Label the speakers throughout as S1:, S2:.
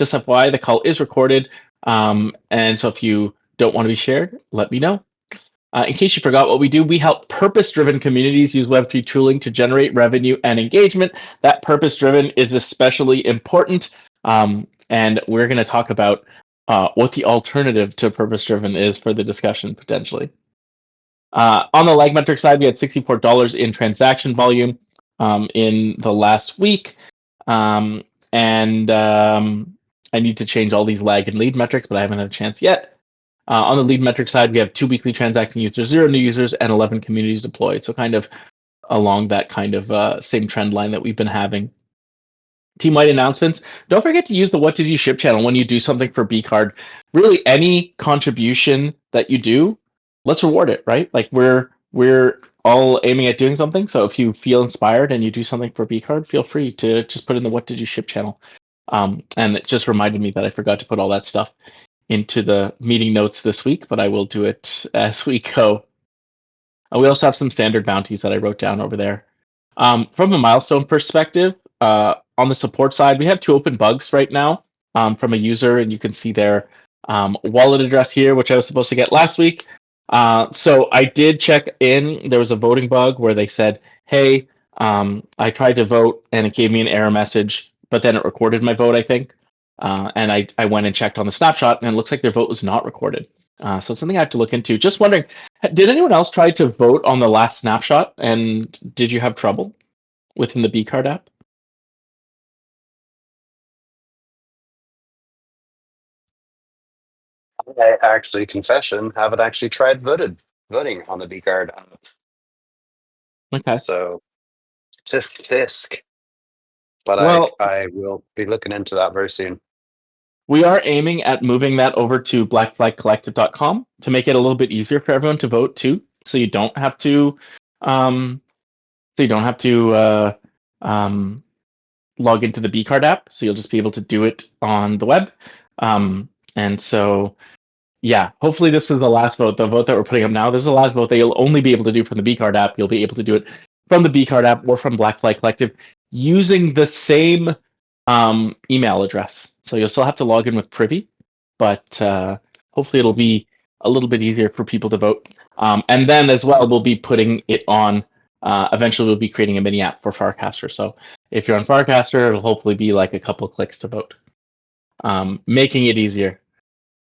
S1: Just FYI, the call is recorded. And so if you don't want to be shared, let me know. In case you forgot what we do, we help purpose-driven communities use Web3 tooling to generate revenue and engagement. That purpose-driven is especially important. And we're going to talk about what the alternative to purpose-driven is for the discussion, potentially. On the lag metric side, we had $64 in transaction volume in the last week. I need to change all these lag and lead metrics, but I haven't had a chance yet. On the lead metric side, we have 2 weekly transacting users, 0 new users, and 11 communities deployed. So kind of along that kind of same trend line that we've been having. Team-wide announcements. Don't forget to use the What Did You Ship channel when you do something for BCard. Really, any contribution that you do, let's reward it, right? Like we're all aiming at doing something. So if you feel inspired and you do something for BCard, feel free to just put in the What Did You Ship channel. And it just reminded me that I forgot to put all that stuff into the meeting notes this week, but I will do it as we go. We also have some standard bounties that I wrote down over there. From a milestone perspective, on the support side, we have 2 open bugs right now from a user, and you can see their wallet address here, which I was supposed to get last week. So I did check in. There was a voting bug where they said, hey, I tried to vote and it gave me an error message, but then it recorded my vote, I think. And I went and checked on the snapshot, and it looks like their vote was not recorded. So it's something I have to look into. Just wondering, did anyone else try to vote on the last snapshot, and did you have trouble within the BCard app?
S2: I actually, confession, haven't actually tried voting on the BCard app.
S1: Okay.
S2: So tisk. But
S1: well,
S2: I will be looking into that very soon.
S1: We are aiming at moving that over to blackflagcollective.com to make it a little bit easier for everyone to vote too. So you don't have to log into the BCard app. So you'll just be able to do it on the web. And so yeah, hopefully this is the last vote. The vote that we're putting up now, this is the last vote that you'll only be able to do from the BCard app. You'll be able to do it from the BCard app or from Black Flag Collective using the same email address. So you'll still have to log in with Privy, but hopefully it'll be a little bit easier for people to vote. And then as well, we'll be putting it on, eventually we'll be creating a mini app for Farcaster. So if you're on Farcaster, it'll hopefully be like a couple clicks to vote, making it easier.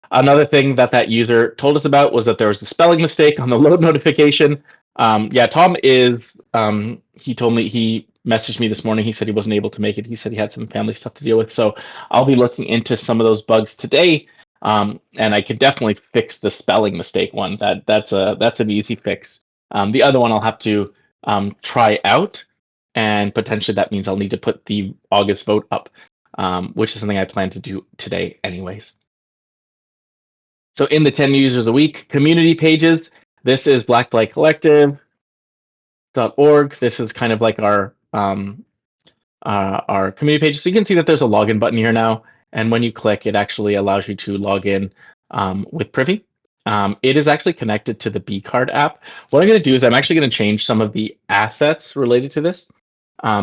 S1: Another thing that user told us about was that there was a spelling mistake on the load notification. Yeah, Tom is, he told me, he messaged me this morning. He said he wasn't able to make it. He said he had some family stuff to deal with. So I'll be looking into some of those bugs today. And I could definitely fix the spelling mistake one. That's an easy fix. The other one I'll have to try out, and potentially that means I'll need to put the August vote up, which is something I plan to do today anyways. So in the 10 users a week community pages, this is blackflagcollective.org. This is kind of like our community page. So you can see that there's a login button here now. And when you click, it actually allows you to log in with Privy. It is actually connected to the BCard app. What I'm going to do is I'm actually going to change some of the assets related to this.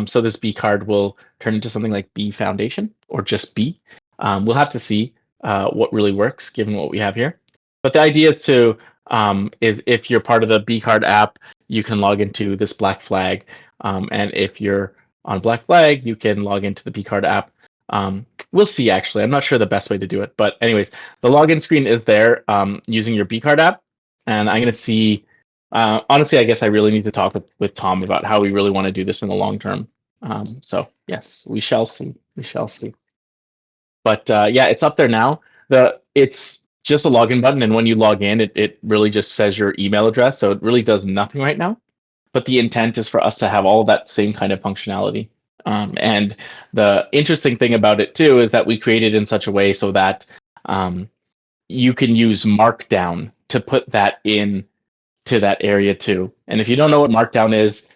S1: So this BCard will turn into something like B Foundation or just B. We'll have to see what really works given what we have here. But the idea is to is if you're part of the BCard app, you can log into this Black Flag. And if you're on Black Flag, you can log into the BCard app. We'll see, actually. I'm not sure the best way to do it. But anyways, the login screen is there using your BCard app. And I'm going to see, honestly, I guess I really need to talk with Tom about how we really want to do this in the long term. So yes, we shall see. We shall see. But yeah, it's up there now. It's just a login button, and when you log in, it really just says your email address. So it really does nothing right now. But the intent is for us to have all that same kind of functionality. And the interesting thing about it too is that we created in such a way so that you can use Markdown to put that in to that area too. And if you don't know what Markdown is,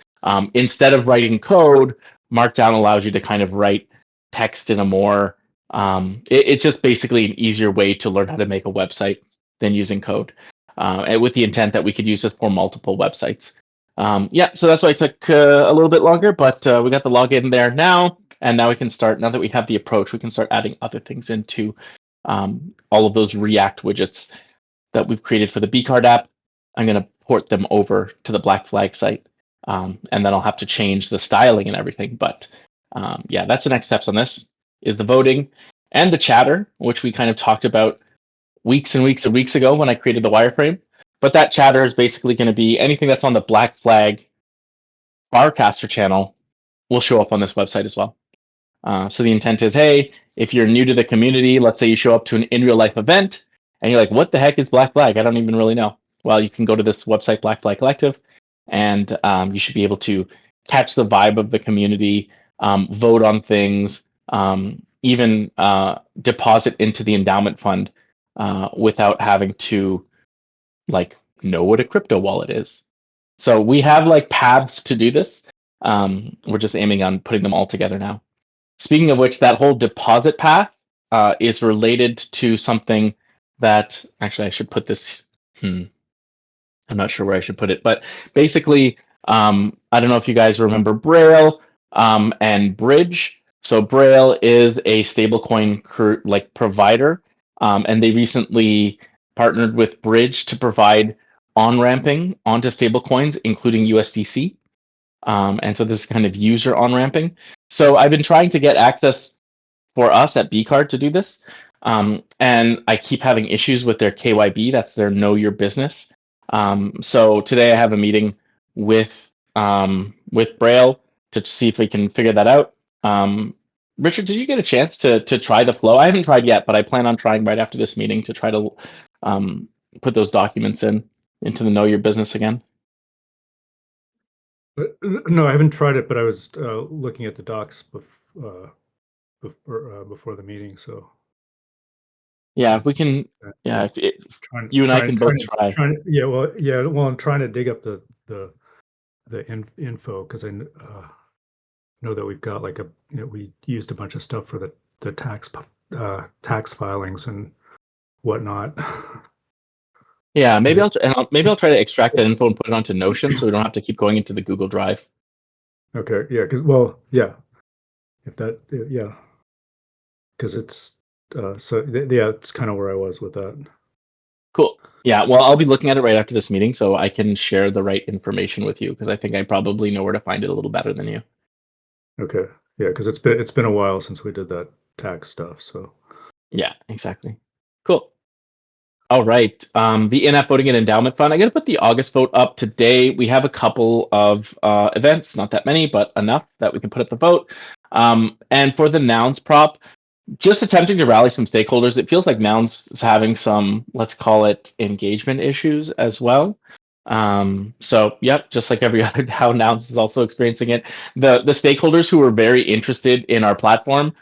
S1: instead of writing code, Markdown allows you to kind of write text in a more it's just basically an easier way to learn how to make a website than using code, and with the intent that we could use it for multiple websites. Yeah, so that's why it took a little bit longer, but we got the login there now. And now we can start, now that we have the approach, we can start adding other things into all of those React widgets that we've created for the BCard app. I'm going to port them over to the Black Flag site. And then I'll have to change the styling and everything. But yeah, that's the next steps on this, is the voting and the chatter, which we kind of talked about weeks and weeks and weeks ago when I created the wireframe. But that chatter is basically going to be anything that's on the Black Flag Barcaster channel will show up on this website as well. So the intent is, hey, if you're new to the community, let's say you show up to an in real life event and you're like, what the heck is Black Flag? I don't even really know. Well, you can go to this website, Black Flag Collective, and you should be able to catch the vibe of the community, vote on things, even deposit into the endowment fund without having to like know what a crypto wallet is. So we have like paths to do this. We're just aiming on putting them all together now. Speaking of which, that whole deposit path is related to something that actually I should put this. I'm not sure where I should put it, but basically, I don't know if you guys remember Braille and Bridge. So Braille is a stablecoin like provider, and they recently partnered with Bridge to provide on-ramping onto stablecoins, including USDC. And so this is kind of user on-ramping. So I've been trying to get access for us at BCard to do this. And I keep having issues with their KYB, that's their Know Your Business. So today I have a meeting with Braille to see if we can figure that out. Richard, did you get a chance to try the flow? I haven't tried yet, but I plan on trying right after this meeting to try to put those documents into the Know Your Business again.
S3: No, I haven't tried it, but I was looking at the docs before the meeting. So
S1: yeah, if we can, yeah, you and I can both try.
S3: Well, I'm trying to dig up the info because I know that we've got like we used a bunch of stuff for the tax filings and whatnot.
S1: Yeah, maybe I'll try to extract that info and put it onto Notion so we don't have to keep going into the Google Drive.
S3: Okay, yeah, because because it's it's kind of where I was with that.
S1: Cool. Yeah, well, I'll be looking at it right after this meeting so I can share the right information with you because I think I probably know where to find it a little better than you.
S3: Okay, yeah, because it's been a while since we did that tax stuff, so.
S1: Yeah, exactly. Cool. All right. The in-app voting and endowment fund. I'm going to put the August vote up today. We have a couple of events, not that many, but enough that we can put up the vote. And for the nouns prop, just attempting to rally some stakeholders. It feels like nouns is having some, let's call it, engagement issues as well. So yep, just like every other DAO, nouns is also experiencing it. The stakeholders who are very interested in our platform,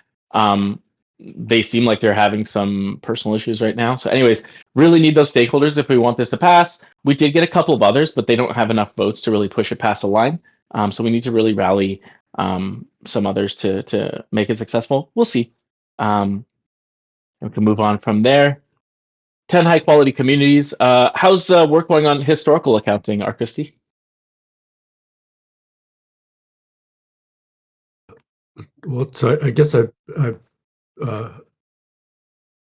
S1: they seem like they're having some personal issues right now. So anyways, really need those stakeholders if we want this to pass. We did get a couple of others, but they don't have enough votes to really push it past the line. So we need to really rally some others to make it successful. We'll see. We can move on from there. 10 high quality communities. How's work going on historical accounting, Arkisti?
S3: Well, so I guess I've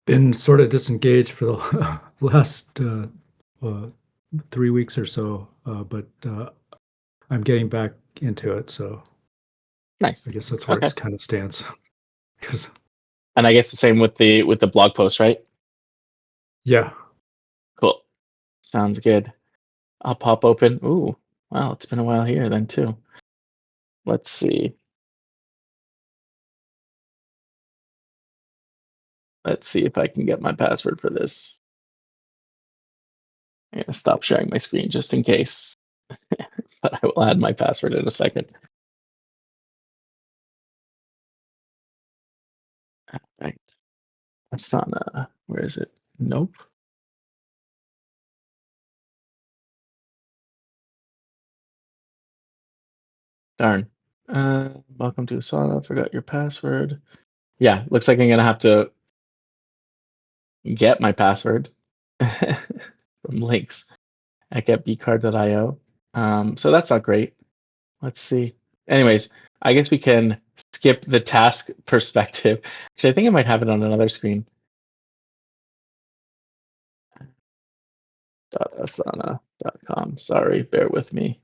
S3: been sort of disengaged for the last 3 weeks or so, but I'm getting back into it. So
S1: nice.
S3: I guess that's where it kind of stands.
S1: And I guess the same with the blog post, right?
S3: Yeah.
S1: Cool. Sounds good. I'll pop open. Ooh, wow, it's been a while here then too. Let's see. Let's see if I can get my password for this. I'm gonna stop sharing my screen just in case. But I will add my password in a second. All right. That's not where is it? Nope. Darn. Welcome to Asana. Forgot your password. Yeah, looks like I'm gonna have to get my password from links at getbcard.io. So that's not great. Let's see. Anyways, I guess we can skip the task perspective. Actually, I think I might have it on another screen. .asana.com. Sorry, bear with me.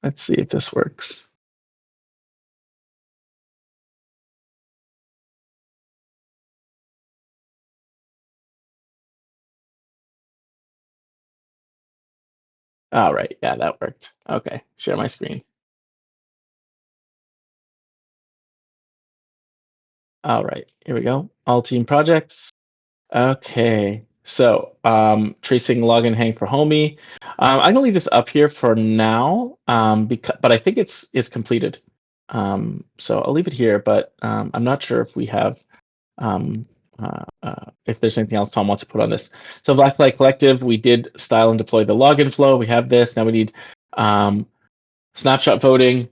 S1: Let's see if this works. All right, yeah, that worked. Okay, share my screen. All right, here we go. All team projects. Okay, so tracing login hang for homie. I'm gonna leave this up here for now, but I think it's completed. So I'll leave it here, but I'm not sure if we have if there's anything else Tom wants to put on this. So Black Flag Collective, we did style and deploy the login flow. We have this. Now we need snapshot voting,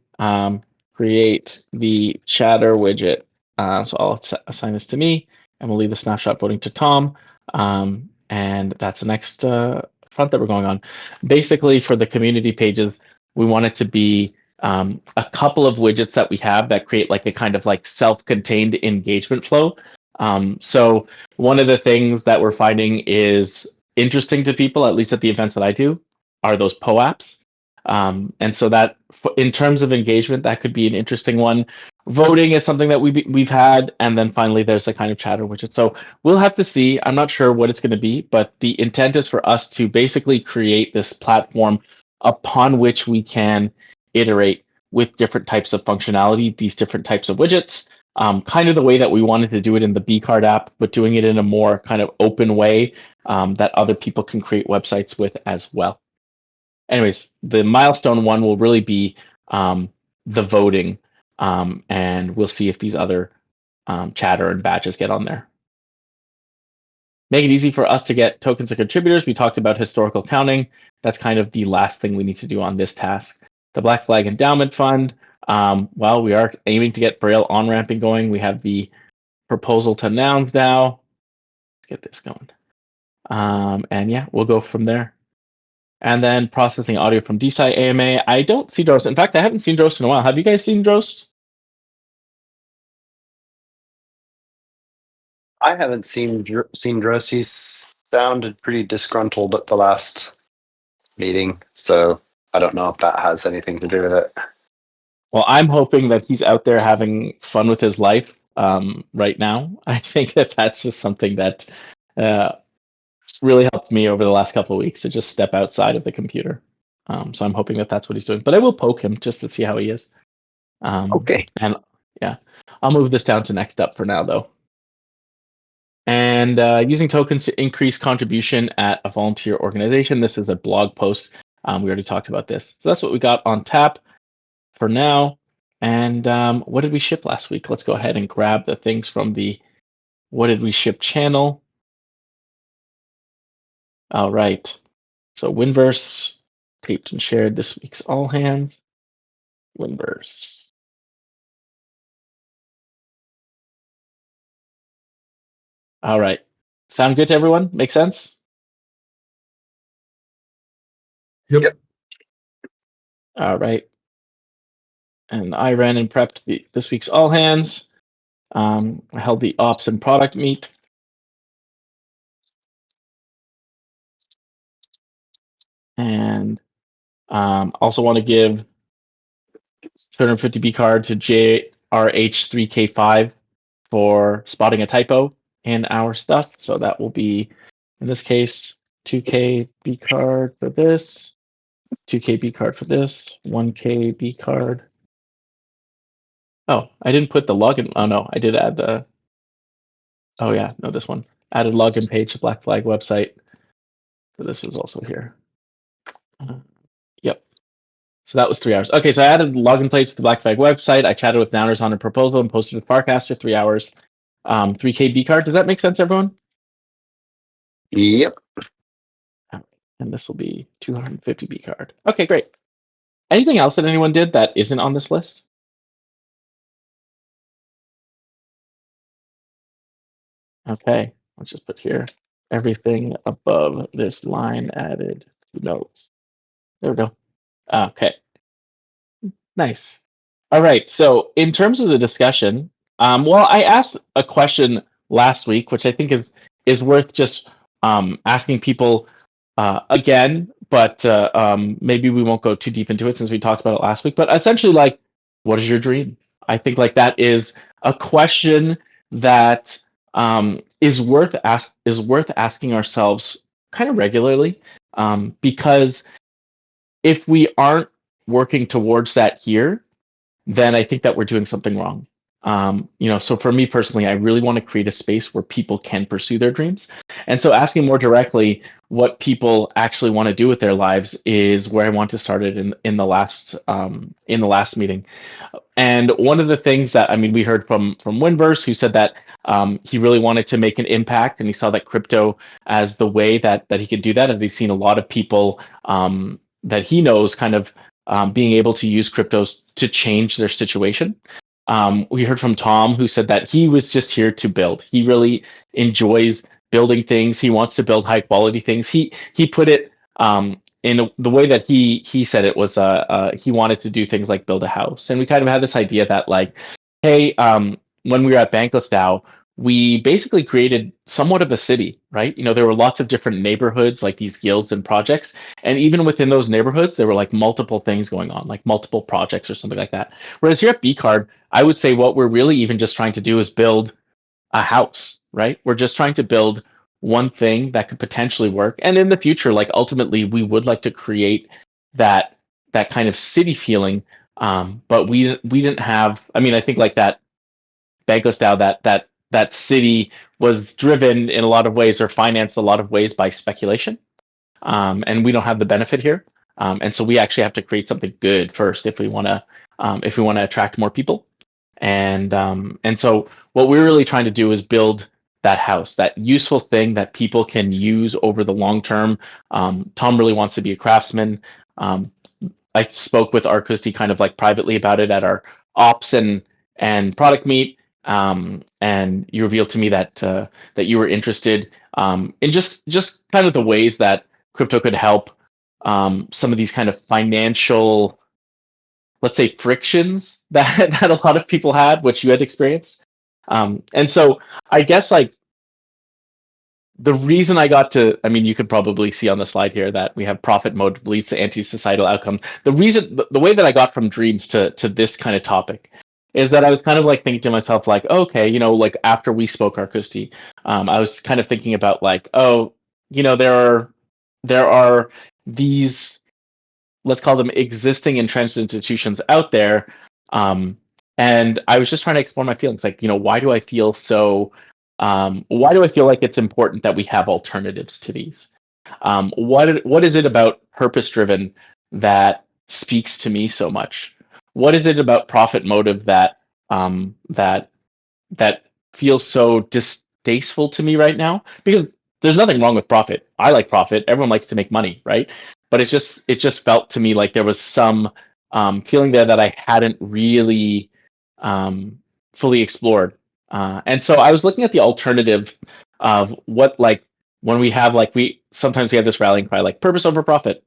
S1: create the chatter widget. So I'll assign this to me, and we'll leave the snapshot voting to Tom. And that's the next front that we're going on. Basically, for the community pages, we want it to be a couple of widgets that we have that create like a kind of like self-contained engagement flow. So one of the things that we're finding is interesting to people, at least at the events that I do, are those POAPs. And so that, in terms of engagement, that could be an interesting one. Voting is something that we've had, and then finally there's a kind of chatter widget. So we'll have to see. I'm not sure what it's going to be, but the intent is for us to basically create this platform upon which we can iterate with different types of functionality, these different types of widgets, kind of the way that we wanted to do it in the BCard app, but doing it in a more kind of open way that other people can create websites with as well. Anyways, the milestone one will really be the voting, and we'll see if these other chatter and badges get on there. Make it easy for us to get tokens of contributors. We talked about historical counting. That's kind of the last thing we need to do on this task. The Black Flag Endowment Fund. Well, we are aiming to get Braille on-ramping going. We have the proposal to nouns now. Let's get this going. And yeah, we'll go from there. And then processing audio from DSI AMA. I don't see Drost. In fact, I haven't seen Drost in a while. Have you guys seen Drost?
S2: I haven't seen Dross. He sounded pretty disgruntled at the last meeting, so I don't know if that has anything to do with it.
S1: Well, I'm hoping that he's out there having fun with his life right now. I think that that's just something that really helped me over the last couple of weeks to just step outside of the computer. So I'm hoping that that's what he's doing. But I will poke him just to see how he is.
S2: Okay.
S1: And yeah, I'll move this down to next up for now, though. And using tokens to increase contribution at a volunteer organization. This is a blog post. We already talked about this. So that's what we got on tap for now. And what did we ship last week? Let's go ahead and grab the things from the what did we ship channel. All right. So Winverse taped and shared this week's all hands. Winverse. All right. Sound good to everyone? Make sense?
S3: Yep.
S1: All right. And I ran and prepped this week's all hands. I held the ops and product meet. And also want to give 250 BCard to JRH3K5 for spotting a typo in our stuff. So that will be, in this case, 2K BCard for this, 2K BCard for this, 1K BCard. Oh, I didn't put the login. Oh no, I did add the. Oh yeah, no, this one. Added login page to Black Flag website. So this was also here. Yep. So that was 3 hours. Okay, so I added login plates to the Black Flag website. I chatted with Nowners on a proposal and posted with Farcaster 3 hours. 3K BCard. Does that make sense, everyone?
S2: Yep.
S1: And this will be 250 BCard. Okay, great. Anything else that anyone did that isn't on this list? Okay, let's just put here everything above this line added to notes. There we go. Okay. Nice. All right. So in terms of the discussion, well, I asked a question last week, which I think is worth just asking people again, but maybe we won't go too deep into it since we talked about it last week. But essentially, like, what is your dream? I think like that is a question that is worth asking ourselves kind of regularly, because if we aren't working towards that here, then I think that we're doing something wrong. So for me personally, I really want to create a space where people can pursue their dreams. And so asking more directly what people actually want to do with their lives is where I want to start it in the last meeting. And one of the things that we heard from Winverse, who said that he really wanted to make an impact, and he saw that crypto as the way that he could do that, and he's seen a lot of people that he knows kind of being able to use cryptos to change their situation. We heard from Tom, who said that he was just here to build. He really enjoys building things. He wants to build high quality things. He put it in the way that he said it was he wanted to do things like build a house. And we kind of had this idea that like, hey, when we were at Bankless DAO, we basically created somewhat of a city, right? There were lots of different neighborhoods, like these guilds and projects. And even within those neighborhoods, there were like multiple things going on, like multiple projects or something like that. Whereas here at BCard, I would say what we're really even just trying to do is build a house, right? We're just trying to build one thing that could potentially work. And in the future, like ultimately, we would like to create that kind of city feeling. But we didn't have, I think like that Bankless DAO, that city was driven in a lot of ways or financed a lot of ways by speculation. And we don't have the benefit here. And so we actually have to create something good first if we want to attract more people. And so what we're really trying to do is build that house, that useful thing that people can use over the long term. Tom really wants to be a craftsman. I spoke with Arkusti kind of like privately about it at our ops and product meet. And you revealed to me that you were interested in just kind of the ways that crypto could help some of these kind of financial, let's say, frictions that a lot of people had, which you had experienced. And so I guess like the reason I got to, you could probably see on the slide here that we have profit mode leads to anti-societal outcome. The way that I got from dreams to this kind of topic is that I was kind of like thinking to myself, like, okay, like after we spoke Arkusti, I was kind of thinking about like, oh, there are these, let's call them existing entrenched institutions out there. And I was just trying to explore my feelings, like, why do I feel like it's important that we have alternatives to these? What is it about purpose driven that speaks to me so much? What is it about profit motive that feels so distasteful to me right now? Because there's nothing wrong with profit. I like profit. Everyone likes to make money, right? But it just felt to me like there was some feeling there that I hadn't really fully explored. And so I was looking at the alternative of what, like, when we have like sometimes we have this rallying cry like purpose over profit.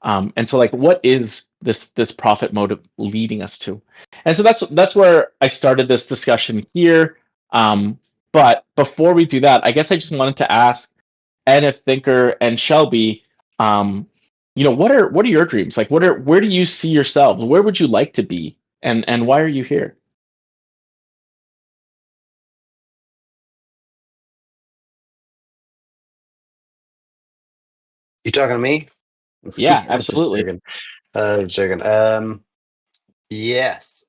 S1: And so like what is this profit motive leading us to? And so that's where I started this discussion here. But before we do that, I guess I just wanted to ask NF Thinker and Shelby, what are your dreams? Like where do you see yourself? Where would you like to be? And why are you here?
S2: You talking to me?
S1: Yeah,
S2: I'm just
S1: absolutely.
S2: joking. Yes.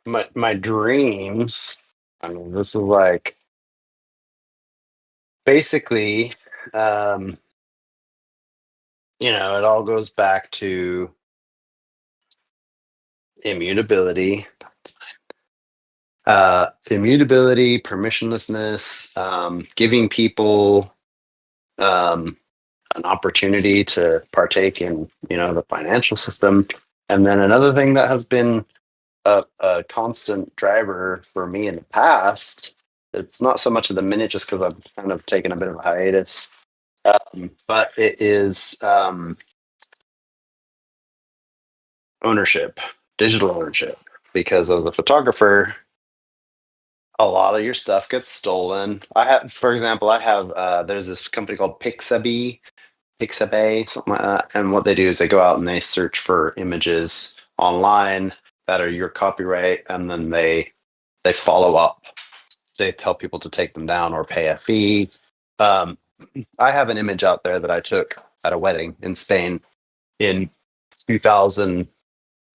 S2: My dreams. This is like basically, it all goes back to immutability, permissionlessness, giving people an opportunity to partake in, the financial system. And then another thing that has been a constant driver for me in the past It's not so much of the minute, just because I've kind of taken a bit of a hiatus. But it is ownership, digital ownership. Because as a photographer, a lot of your stuff gets stolen. For example, there's this company called Pixabay, something like that. And what they do is they go out and they search for images online that are your copyright, and then they follow up. They tell people to take them down or pay a fee. I have an image out there that I took at a wedding in Spain in 2000,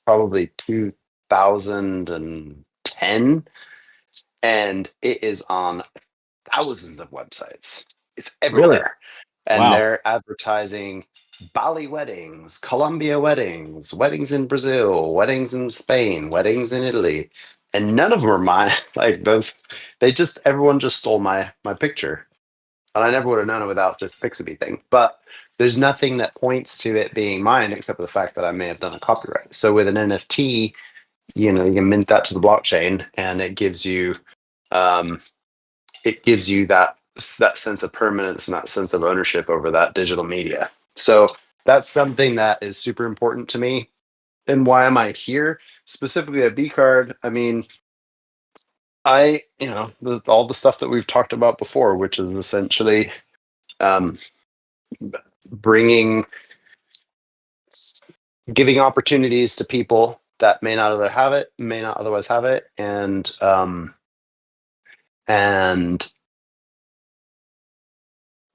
S2: probably 2010, and it is on thousands of websites. It's
S1: Really?
S2: everywhere. And
S1: Wow.
S2: they're advertising Bali weddings, Colombia weddings, weddings in Brazil, weddings in Spain, weddings in Italy. And none of them are mine. Like everyone just stole my picture. And I never would have known it without this Pixabay thing. But there's nothing that points to it being mine except for the fact that I may have done a copyright. So with an NFT, you can mint that to the blockchain, and it gives you that sense of permanence and that sense of ownership over that digital media. So that's something that is super important to me. And why am I here specifically at BCard? I mean, all the stuff that we've talked about before, which is essentially giving opportunities to people that may not otherwise have it, and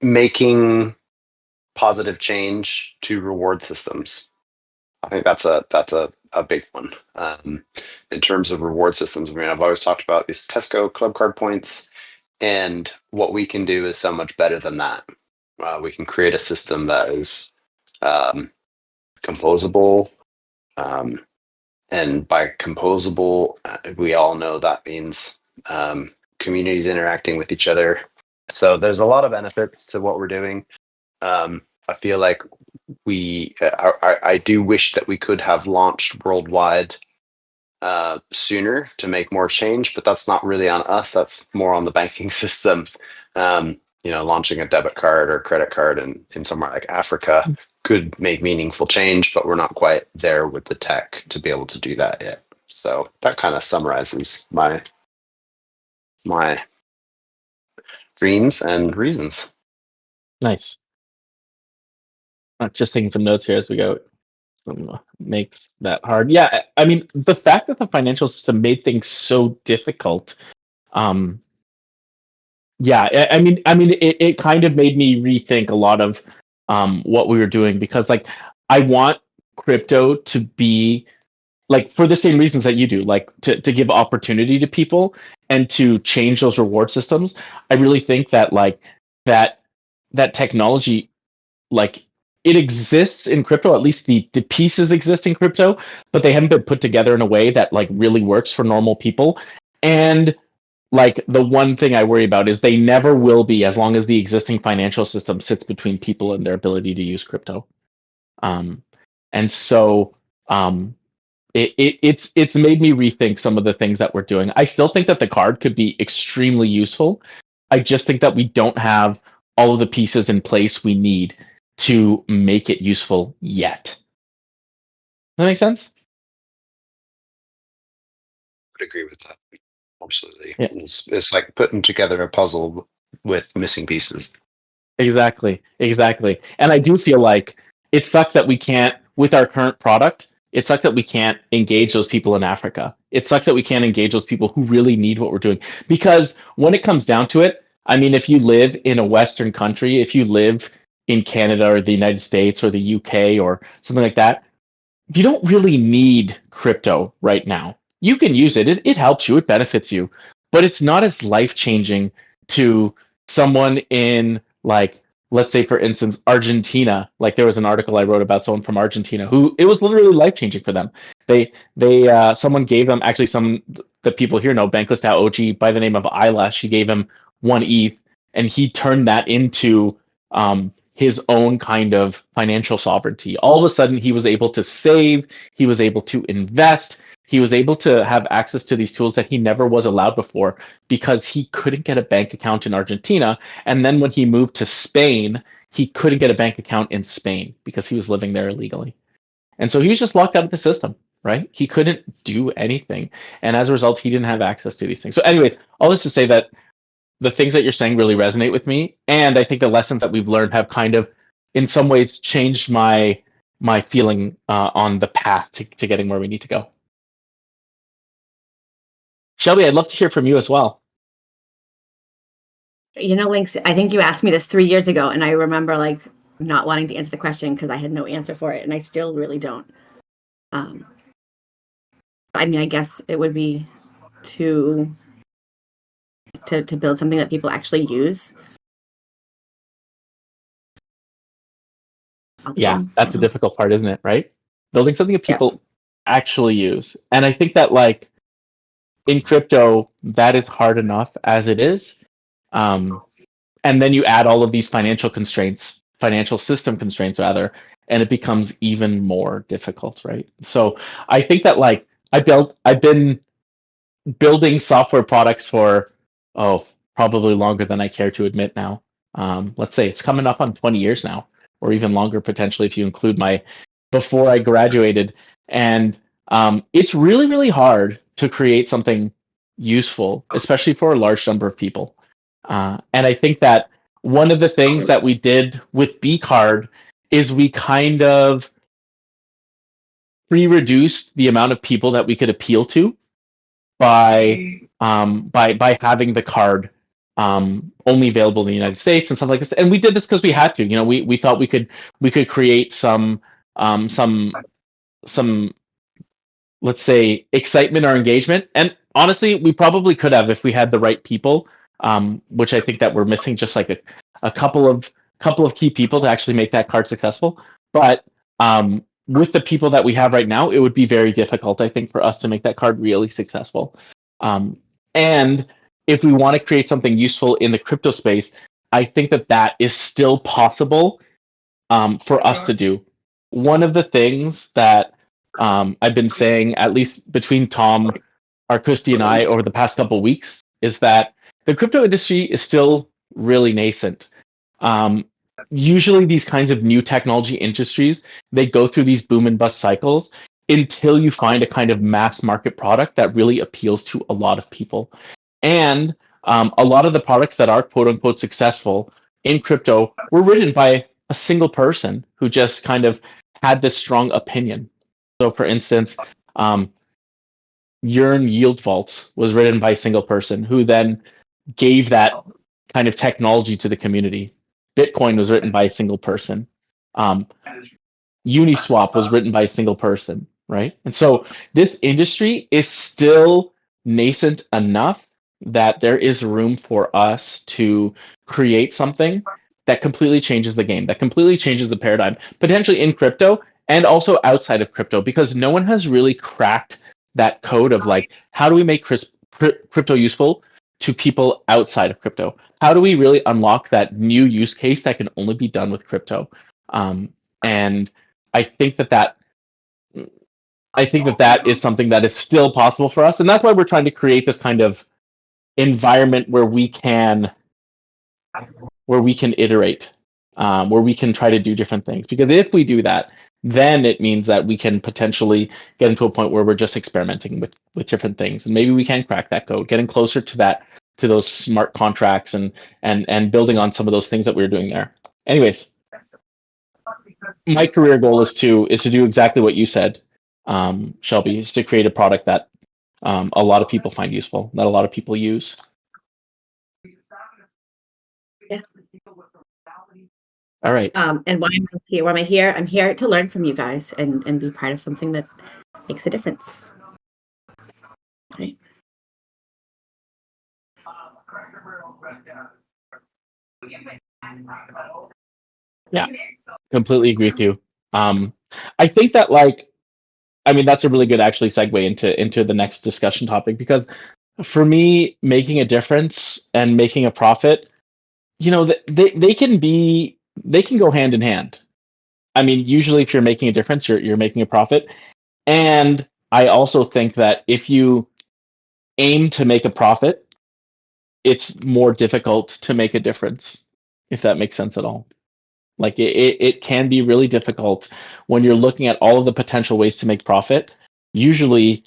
S2: making positive change to reward systems. I think that's a big one. In terms of reward systems, I mean, I've always talked about these Tesco club card points, and what we can do is so much better than that. We can create a system that is composable, and by composable, we all know that means communities interacting with each other. So there's a lot of benefits to what we're doing. I feel like I do wish that we could have launched worldwide sooner to make more change, but that's not really on us. That's more on the banking system. Launching a debit card or credit card in somewhere like Africa could make meaningful change, but we're not quite there with the tech to be able to do that yet. So that kind of summarizes my dreams and reasons.
S1: Nice. Just taking some notes here as we go. Makes that hard. Yeah, I mean, the fact that the financial system made things so difficult, yeah, I mean, it kind of made me rethink a lot of what we were doing, because like I want crypto to be like, for the same reasons that you do, like to give opportunity to people and to change those reward systems. I really think that like that technology, like, it exists in crypto, at least the pieces exist in crypto, but they haven't been put together in a way that like really works for normal people. And like the one thing I worry about is they never will be, as long as the existing financial system sits between people and their ability to use crypto. And so it's made me rethink some of the things that we're doing. I still think that the card could be extremely useful. I just think that we don't have all of the pieces in place we need to make it useful yet. Does that make sense?
S2: I would agree with that. Absolutely.
S1: Yeah.
S2: It's like putting together a puzzle with missing pieces.
S1: Exactly. And I do feel like it sucks that we can't, with our current product, it sucks that we can't engage those people in Africa. It sucks that we can't engage those people who really need what we're doing. Because when it comes down to it, I mean, if you live in a Western country, if you live in Canada or the United States or the UK or something like that, you don't really need crypto right now. You can use it. It helps you. It benefits you. But it's not as life-changing to someone in, like, let's say, for instance, Argentina. Like, there was an article I wrote about someone from Argentina who it was literally life-changing for them. Someone gave them, actually, some that people here know, Bankless OG by the name of Isla. She gave him 1 ETH, and he turned that into his own kind of financial sovereignty. All of a sudden, he was able to save, he was able to invest, he was able to have access to these tools that he never was allowed before because he couldn't get a bank account in Argentina. And then when he moved to Spain, he couldn't get a bank account in Spain because he was living there illegally. And so he was just locked out of the system, right? He couldn't do anything. And as a result, he didn't have access to these things. So anyways, all this to say that the things that you're saying really resonate with me. And I think the lessons that we've learned have kind of, in some ways, changed my feeling on the path to getting where we need to go. Shelby, I'd love to hear from you as well.
S4: Lynx, I think you asked me this 3 years ago, and I remember like not wanting to answer the question because I had no answer for it, and I still really don't. I mean, I guess it would be to build something that people actually use.
S1: Yeah, that's a difficult part, isn't it? Right? Building something that people actually use. And I think that like in crypto, that is hard enough as it is. And then you add all of these financial system constraints rather, and it becomes even more difficult, right? So I think that like I've been building software products for probably longer than I care to admit now. Let's say it's coming up on 20 years now, or even longer potentially if you include my before I graduated. And it's really, really hard to create something useful, especially for a large number of people. And I think that one of the things that we did with BCard is we kind of pre-reduced the amount of people that we could appeal to by having the card only available in the United States and stuff like this. And we did this because we had to. We thought we could create some let's say excitement or engagement. And honestly, we probably could have if we had the right people, which I think that we're missing just like a couple of key people to actually make that card successful. But with the people that we have right now, it would be very difficult, I think, for us to make that card really successful. And if we want to create something useful in the crypto space, I think that is still possible for us to do. One of the things that I've been saying, at least between Tom, Arkusti, and I over the past couple of weeks, is that the crypto industry is still really nascent. Usually these kinds of new technology industries, they go through these boom and bust cycles until you find a kind of mass market product that really appeals to a lot of people. And a lot of the products that are quote unquote successful in crypto were written by a single person who just kind of had this strong opinion. So for instance, Yearn Yield Vaults was written by a single person who then gave that kind of technology to the community. Bitcoin was written by a single person. Uniswap was written by a single person, right? And so this industry is still nascent enough that there is room for us to create something that completely changes the game, that completely changes the paradigm, potentially in crypto and also outside of crypto, because no one has really cracked that code of like, how do we make crypto useful to people outside of crypto? How do we really unlock that new use case that can only be done with crypto? And I think that is something that is still possible for us, and that's why we're trying to create this kind of environment where we can iterate, where we can try to do different things. Because if we do that, then it means that we can potentially get into a point where we're just experimenting with different things, and maybe we can crack that code, getting closer to those smart contracts and building on some of those things that we were doing there. Anyways, my career goal is to do exactly what you said, Shelby, is to create a product that a lot of people find useful, that a lot of people use.
S4: Yeah.
S1: All right.
S4: And why am I here? Why am I here? I'm here to learn from you guys and be part of something that makes a difference. Right.
S1: Yeah, completely agree with you. I think that that's a really good actually segue into the next discussion topic, because for me, making a difference and making a profit, they can go hand in hand. I mean, usually if you're making a difference, you're making a profit. And I also think that if you aim to make a profit, it's more difficult to make a difference, if that makes sense at all. Like it can be really difficult when you're looking at all of the potential ways to make profit. Usually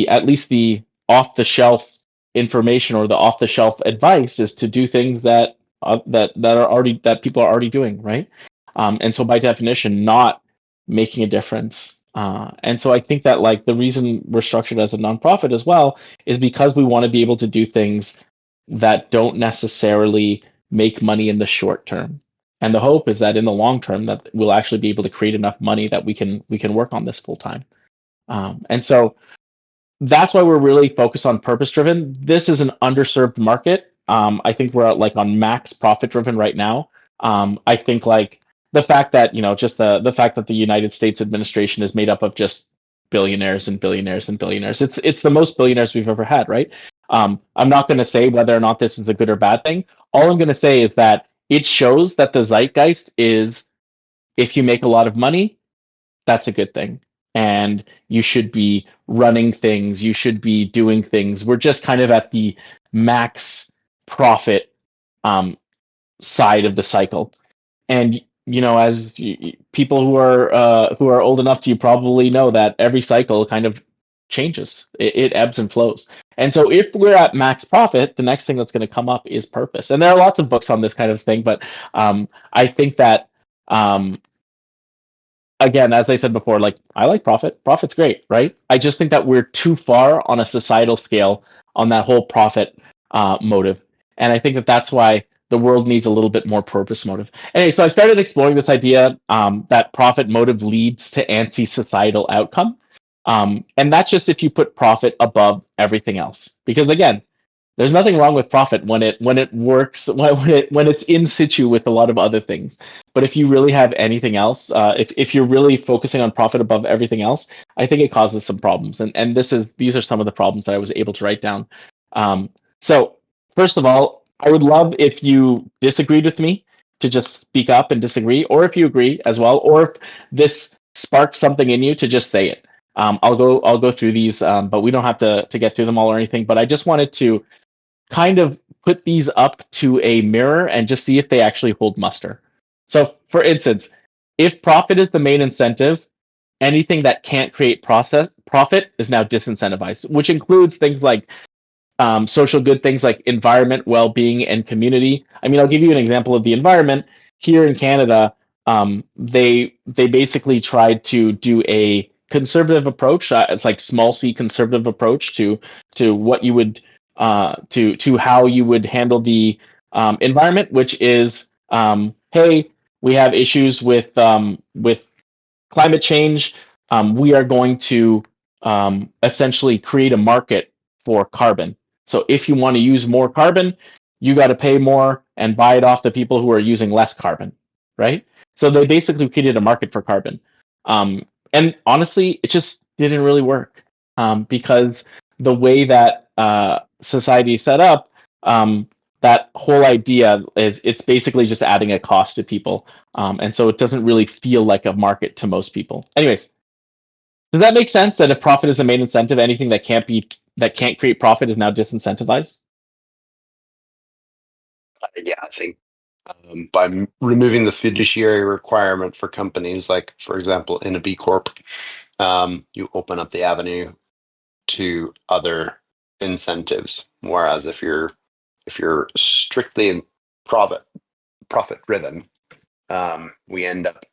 S1: at least the off the shelf information or the off the shelf advice is to do things that that people are already doing, right? And so by definition, not making a difference. And so I think that like the reason we're structured as a nonprofit as well is because we want to be able to do things that don't necessarily make money in the short term. And the hope is that in the long term that we'll actually be able to create enough money that we can work on this full time. And so that's why we're really focused on purpose driven. This is an underserved market. I think we're at, like on max profit driven right now. I think like the fact that just the fact that the United States administration is made up of just billionaires and billionaires and billionaires. It's the most billionaires we've ever had, right? I'm not going to say whether or not this is a good or bad thing. All I'm going to say is that it shows that the zeitgeist is if you make a lot of money, that's a good thing. And you should be running things, you should be doing things. We're just kind of at the max profit side of the cycle. And as people who are old enough to, you probably know that every cycle kind of changes. It ebbs and flows. And so if we're at max profit, the next thing that's going to come up is purpose. And there are lots of books on this kind of thing, but I think that again, as I said before, like I like profit. Profit's great, right? I just think that we're too far on a societal scale on that whole profit motive, and I think that that's why the world needs a little bit more purpose motive. Anyway, so I started exploring this idea that profit motive leads to anti-societal outcome, and that's just if you put profit above everything else. Because again, there's nothing wrong with profit when it works when it's in situ with a lot of other things. But if you really have anything else, if you're really focusing on profit above everything else, I think it causes some problems. And these are some of the problems that I was able to write down. So first of all, I would love if you disagreed with me to just speak up and disagree, or if you agree as well, or if this sparks something in you to just say it. I'll go through these, but we don't have to get through them all or anything. But I just wanted to kind of put these up to a mirror and just see if they actually hold muster. So, for instance, if profit is the main incentive, anything that can't create profit is now disincentivized, which includes things like social good things like environment, well-being, and community. I mean, I'll give you an example of the environment. Here in Canada, they basically tried to do a conservative approach. It's like small c conservative approach to what you would to how you would handle the environment, which is hey, we have issues with climate change. We are going to essentially create a market for carbon. So if you want to use more carbon, you got to pay more and buy it off the people who are using less carbon, right? So they basically created a market for carbon. And honestly, it just didn't really work because the way that society is set up, that whole idea is it's basically just adding a cost to people. And so it doesn't really feel like a market to most people. Anyways, does that make sense that if profit is the main incentive, anything that can't create profit is now disincentivized?
S2: Yeah, I think by removing the fiduciary requirement for companies, like for example in a B Corp, you open up the avenue to other incentives. Whereas if you're strictly in profit driven, we end up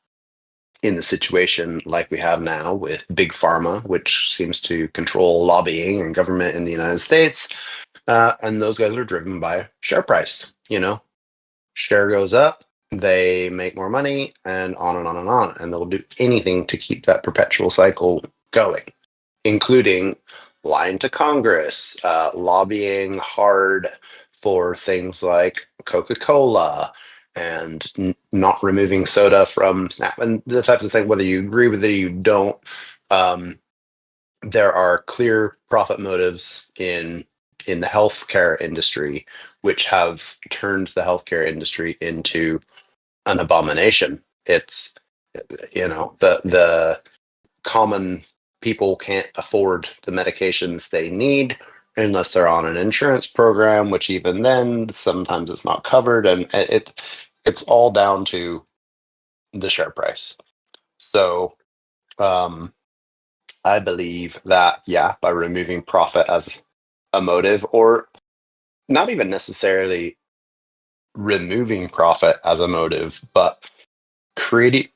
S2: in the situation like we have now with big pharma, which seems to control lobbying and government in the United States, and those guys are driven by share price. Share goes up, they make more money, and on and on and on, and they'll do anything to keep that perpetual cycle going, including lying to Congress, lobbying hard for things like Coca-Cola and not removing soda from Snap, and the types of things, whether you agree with it or you don't. There are clear profit motives in the healthcare industry, which have turned the healthcare industry into an abomination. It's the common people can't afford the medications they need unless they're on an insurance program, which even then sometimes it's not covered, and it's all down to the share price. So I believe that, yeah, by removing profit as a motive, or not even necessarily removing profit as a motive, but creating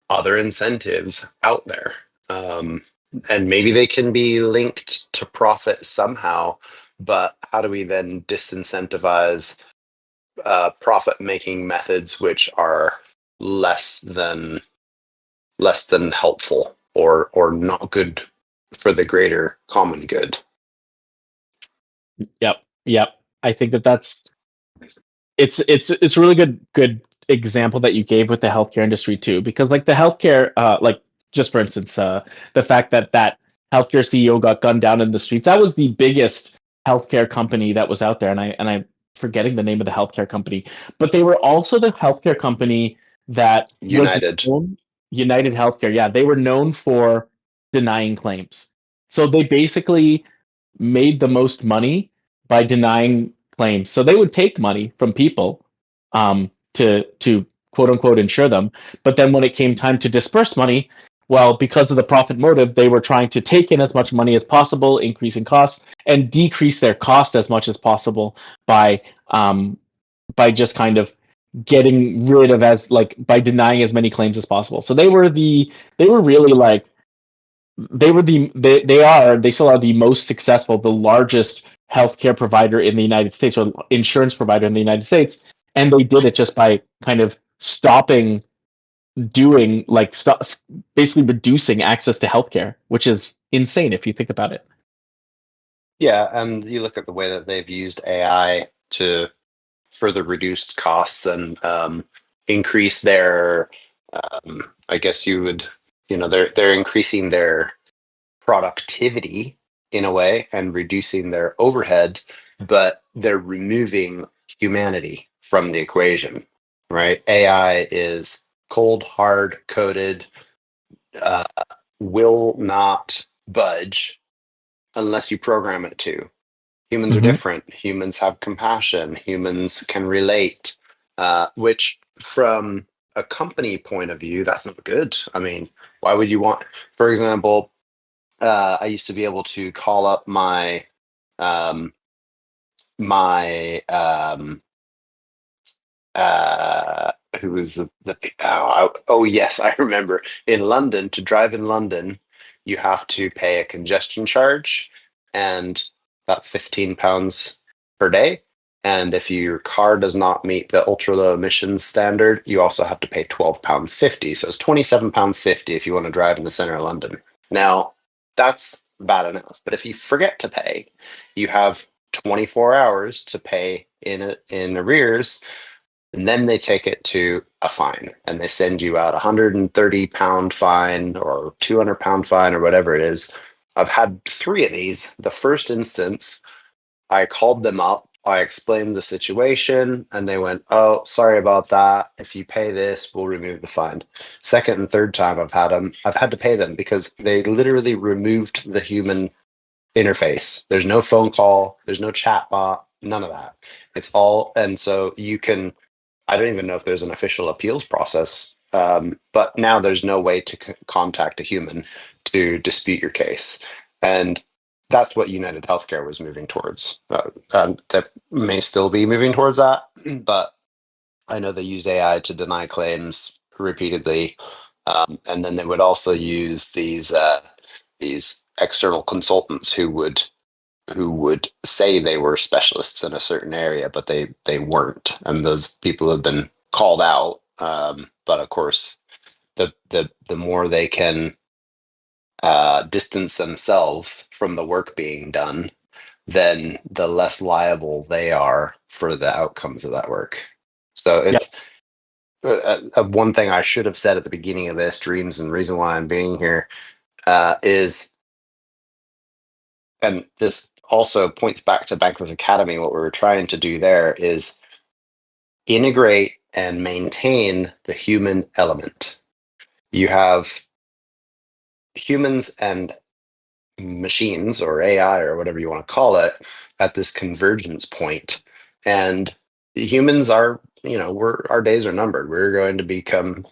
S2: other incentives out there. And maybe they can be linked to profit somehow, but how do we then disincentivize profit making methods which are less than helpful, or not good for the greater common good?
S1: Yep. I think that's it's a really good example that you gave with the healthcare industry too, because like the healthcare, like just for instance, the fact that healthcare CEO got gunned down in the streets, that was the biggest healthcare company that was out there, and I'm forgetting the name of the healthcare company, but they were also the healthcare company that was
S2: United.
S1: United Healthcare. Yeah, they were known for denying claims, so they basically made the most money by denying claims. So they would take money from people to quote unquote insure them. But then when it came time to disperse money, well, because of the profit motive, they were trying to take in as much money as possible, increasing costs, and decrease their cost as much as possible by just kind of getting rid of as like by denying as many claims as possible. So they were really like they still are the most successful, the largest healthcare provider in the United States, or insurance provider in the United States, and they did it just by kind of stopping doing like stop, basically reducing access to healthcare, which is insane if you think about it.
S2: Yeah, and you look at the way that they've used AI to further reduce costs and increase their, I guess you would, they're increasing their productivity in a way and reducing their overhead, but they're removing humanity from the equation, right? AI is cold, hard coded, will not budge unless you program it to. Humans are
S1: Mm-hmm.
S2: different. Humans have compassion. Humans can relate, which from a company point of view, that's not good. I mean, why would you want, for example, I used to be able to call up my um, my who was oh yes, I remember, in London, to drive in London you have to pay a congestion charge, and that's £15 per day. And if your car does not meet the ultra low emissions standard, you also have to pay £12.50. So it's £27.50 if you want to drive in the center of London. Now, that's bad enough. But if you forget to pay, you have 24 hours to pay in arrears, and then they take it to a fine, and they send you out £130 fine or £200 fine or whatever it is. I've had 3 of these. The first instance, I called them up, I explained the situation, and they went, "Oh, sorry about that. If you pay this, we'll remove the fine." Second and third time I've had to pay them because they literally removed the human interface. There's no phone call, there's no chat bot, none of that. It's all, and so you can, I don't even know if there's an official appeals process, but now there's no way to contact a human to dispute your case. And that's what United Healthcare was moving towards. That may still be moving towards that, but I know they use AI to deny claims repeatedly, and then they would also use these external consultants who would say they were specialists in a certain area, but they weren't, and those people have been called out. But of course, the more they can distance themselves from the work being done, then the less liable they are for the outcomes of that work. So
S1: Yeah.
S2: it's one thing I should have said at the beginning of this, dreams, and reason why I'm being here is, and this also points back to Bankless Academy. What we were trying to do there is integrate and maintain the human element. You have humans and machines, or AI, or whatever you want to call it, at this convergence point. And humans are, our days are numbered. We're going to become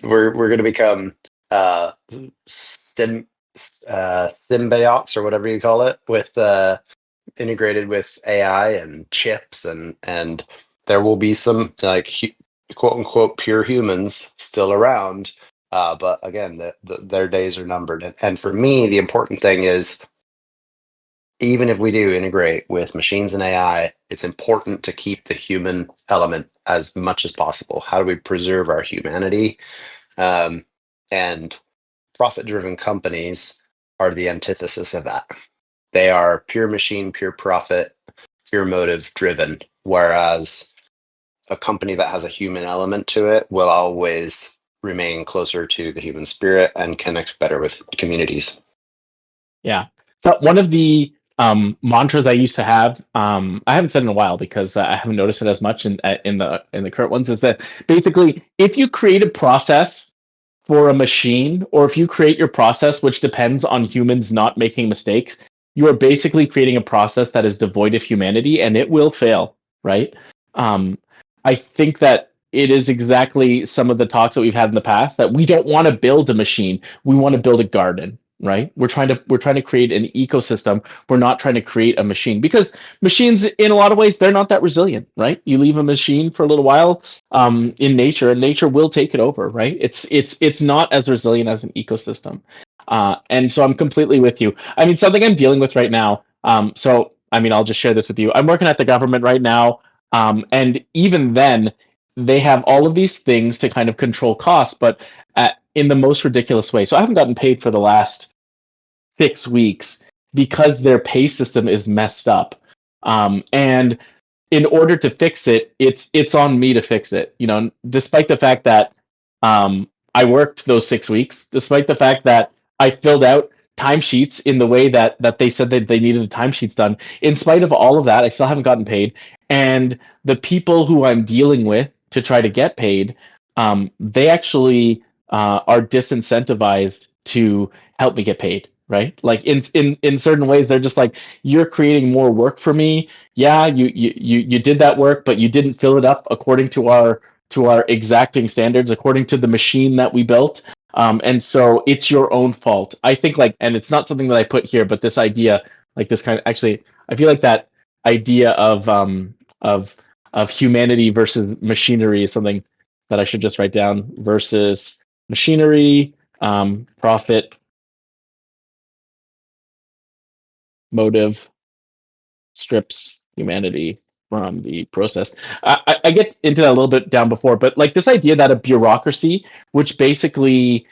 S2: we're going to become sim symbiotes, or whatever you call it, with integrated with AI and chips, and there will be some like quote unquote pure humans still around. But again, their days are numbered. And for me, the important thing is, even if we do integrate with machines and AI, it's important to keep the human element as much as possible. How do we preserve our humanity? And profit-driven companies are the antithesis of that. They are pure machine, pure profit, pure motive driven, whereas a company that has a human element to it will always remain closer to the human spirit and connect better with communities.
S1: Yeah. So one of the mantras I used to have, I haven't said in a while because I haven't noticed it as much in the current ones, is that basically if you create a process for a machine, or if you create your process which depends on humans not making mistakes, you are basically creating a process that is devoid of humanity, and it will fail, right? I think that it is exactly some of the talks that we've had in the past, that we don't want to build a machine, we want to build a garden, right? We're trying to create an ecosystem. We're not trying to create a machine, because machines, in a lot of ways, they're not that resilient, right? You leave a machine for a little while in nature, and nature will take it over, right? It's not as resilient as an ecosystem. And so I'm completely with you. I mean, something I'm dealing with right now. So I mean, I'll just share this with you. I'm working at the government right now, and even then, they have all of these things to kind of control costs, but in the most ridiculous way. So I haven't gotten paid for the last 6 weeks because their pay system is messed up. And in order to fix it, it's on me to fix it. You know, despite the fact that I worked those 6 weeks, despite the fact that I filled out timesheets in the way that they said that they needed the timesheets done. In spite of all of that, I still haven't gotten paid. And the people who I'm dealing with to try to get paid, they actually are disincentivized to help me get paid. Right? Like in certain ways, they're just like, you're creating more work for me. Yeah, you did that work, but you didn't fill it up according to our exacting standards, according to the machine that we built. And so it's your own fault. I think, like, and it's not something that I put here, but this idea, like this kind of, actually, I feel like that idea of humanity versus machinery is something that I should just write down. Versus machinery, profit, motive strips humanity from the process. I get into that a little bit down before, but like this idea that a bureaucracy, which basically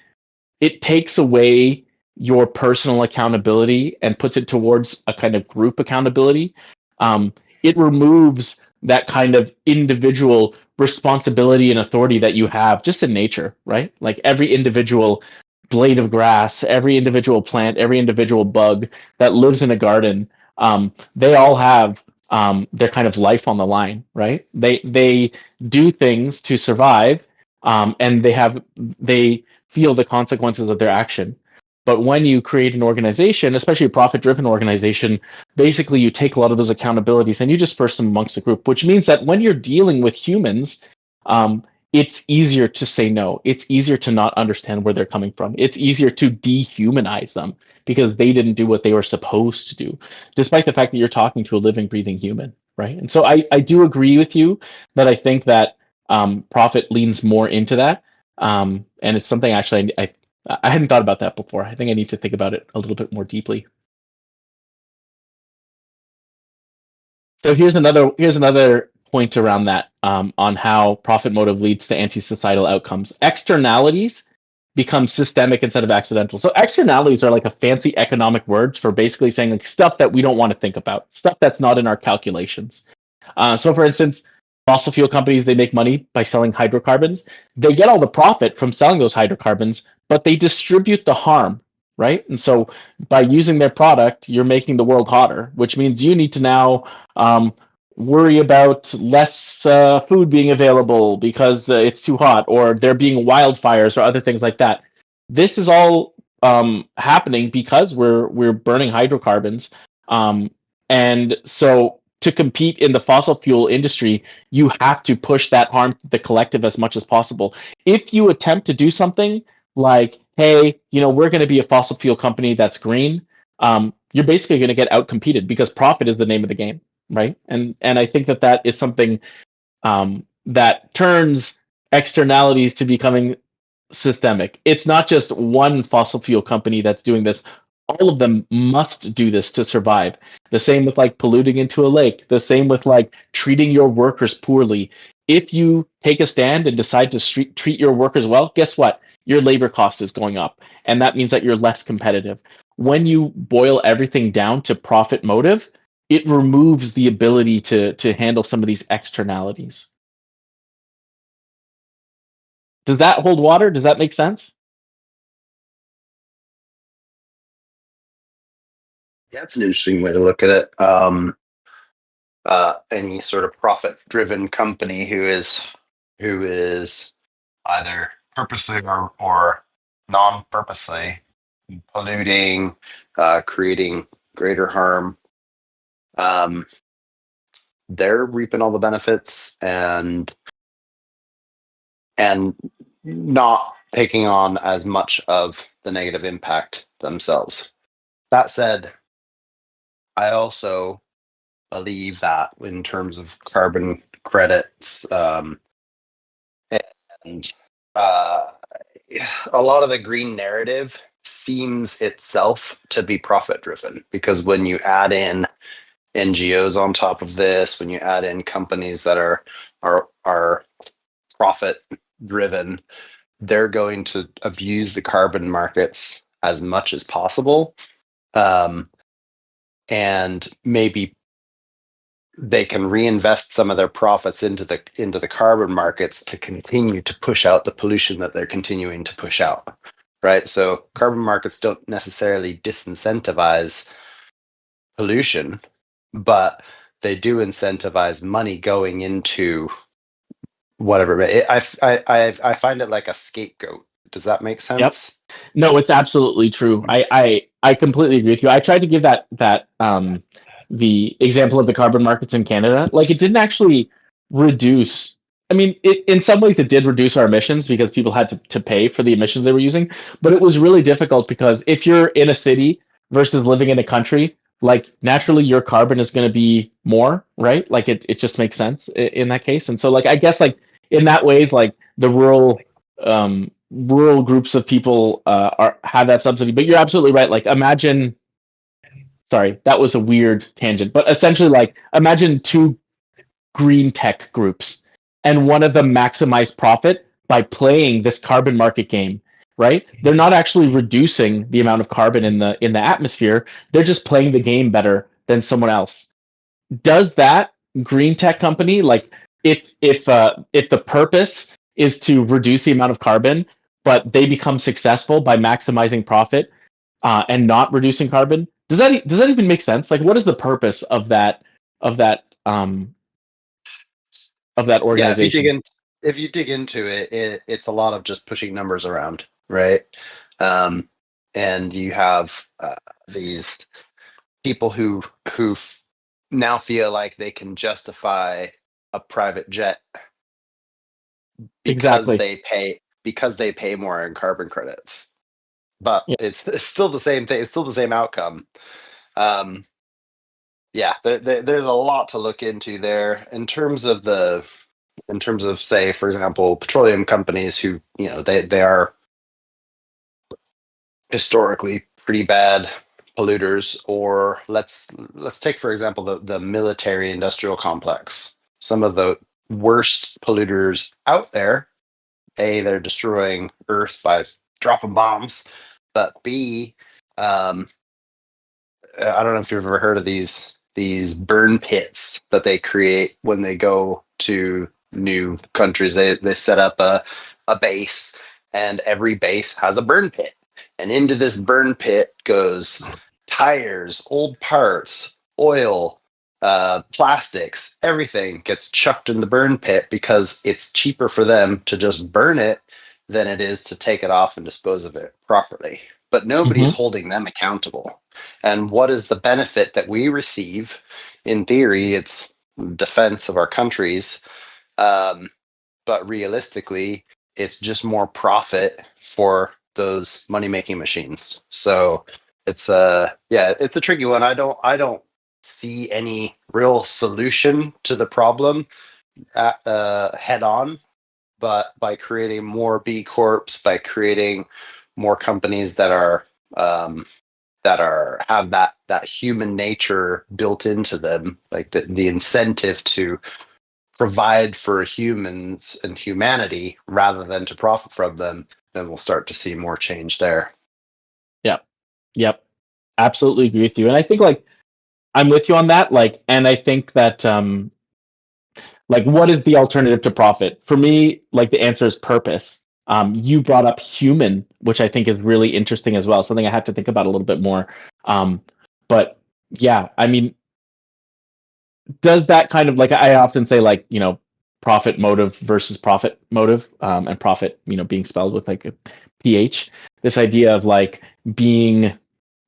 S1: it takes away your personal accountability and puts it towards a kind of group accountability. It removes that kind of individual responsibility and authority that you have just in nature, right? Like every individual blade of grass, every individual plant, every individual bug that lives in a garden, they all have their kind of life on the line, right? They do things to survive, and they feel the consequences of their action. But when you create an organization, especially a profit-driven organization, basically you take a lot of those accountabilities and you disperse them amongst the group, which means that when you're dealing with humans, it's easier to say no. It's easier to not understand where they're coming from. It's easier to dehumanize them because they didn't do what they were supposed to do, despite the fact that you're talking to a living, breathing human, right? And so I do agree with you that I think that profit leans more into that. And it's something actually I hadn't thought about that before. I think I need to think about it a little bit more deeply. So here's another point around that, on how profit motive leads to anti-societal outcomes. Externalities become systemic instead of accidental. So externalities are like a fancy economic word for basically saying like stuff that we don't want to think about, stuff that's not in our calculations. So for instance, fossil fuel companies, they make money by selling hydrocarbons. They get all the profit from selling those hydrocarbons, but they distribute the harm, right? And so by using their product, you're making the world hotter, which means you need to now worry about less food being available because it's too hot, or there being wildfires or other things like that. This is all happening because we're burning hydrocarbons. And so to compete in the fossil fuel industry, you have to push that harm to the collective as much as possible. If you attempt to do something like, hey, we're going to be a fossil fuel company that's green, you're basically going to get outcompeted because profit is the name of the game, right? And I think that is something that turns externalities to becoming systemic. It's not just one fossil fuel company that's doing this. All of them must do this to survive. The same with like polluting into a lake, the same with like treating your workers poorly. If you take a stand and decide to treat your workers well, guess what? Your labor cost is going up. And that means that you're less competitive. When you boil everything down to profit motive, it removes the ability to handle some of these externalities. Does that hold water? Does that make sense?
S2: Yeah, it's an interesting way to look at it. Any sort of profit-driven company who is either purposely or non-purposely polluting, creating greater harm, they're reaping all the benefits and not taking on as much of the negative impact themselves. That said, I also believe that in terms of carbon credits, and a lot of the green narrative seems itself to be profit driven, because when you add in NGOs on top of this, when you add in companies that are profit driven, they're going to abuse the carbon markets as much as possible, and maybe they can reinvest some of their profits into the carbon markets to continue to push out the pollution that they're continuing to push out, right? So carbon markets don't necessarily disincentivize pollution, but they do incentivize money going into whatever. I find it like a scapegoat. Does that make
S1: Yep.
S2: sense?
S1: No, it's absolutely true. I completely agree with you. I tried to give that the example of the carbon markets in Canada. Like it didn't actually reduce. I mean, in some ways it did reduce our emissions because people had to pay for the emissions they were using. But it was really difficult because if you're in a city versus living in a country, like naturally your carbon is going to be more, right? Like it just makes sense in that case. And so like I guess like in that ways, like the rural groups of people have that subsidy. But you're absolutely right. Like imagine, sorry, that was a weird tangent, but essentially like imagine two green tech groups and one of them maximized profit by playing this carbon market game, right? They're not actually reducing the amount of carbon in the atmosphere. They're just playing the game better than someone else. Does that green tech company, like if the purpose is to reduce the amount of carbon, but they become successful by maximizing profit and not reducing carbon, does that even make sense? Like, what is the purpose of of that um, that
S2: Yeah,
S1: organization?
S2: if you dig into it, it's a lot of just pushing numbers around, right? Um, and you have these people who now feel like they can justify a private jet
S1: Exactly.
S2: because they pay more in carbon credits. But
S1: Yeah.
S2: it's still the same thing. It's still the same outcome. Um, yeah, there's a lot to look into there in terms of, say, for example, petroleum companies who, they are historically pretty bad polluters. Or let's take, for example, the military industrial complex. Some of the worst polluters out there. A, they're destroying Earth by dropping bombs, but B, um, I don't know if you've ever heard of these burn pits that they create when they go to new countries. They set up a base, and every base has a burn pit. And into this burn pit goes tires, old parts, oil, plastics, everything gets chucked in the burn pit because it's cheaper for them to just burn it than it is to take it off and dispose of it properly. but nobody's holding them accountable. And what is the benefit that we receive? In theory, it's defense of our countries, but realistically, it's just more profit for those money making machines. So it's it's a tricky one. I don't see any real solution to the problem head on, but by creating more B Corps, by creating more companies that are have that human nature built into them, like the incentive to provide for humans and humanity rather than to profit from them, then we'll start to see more change there.
S1: Yep. Absolutely agree with you. And I think like I'm with you on that. Like, and I think that like what is the alternative to profit? For me, like the answer is purpose. You brought up human, which I think is really interesting as well. Something I have to think about a little bit more. But yeah, I mean, does that kind of like I often say like, you know, profit motive versus profit motive, and profit, you know, being spelled with like a PH, this idea of like being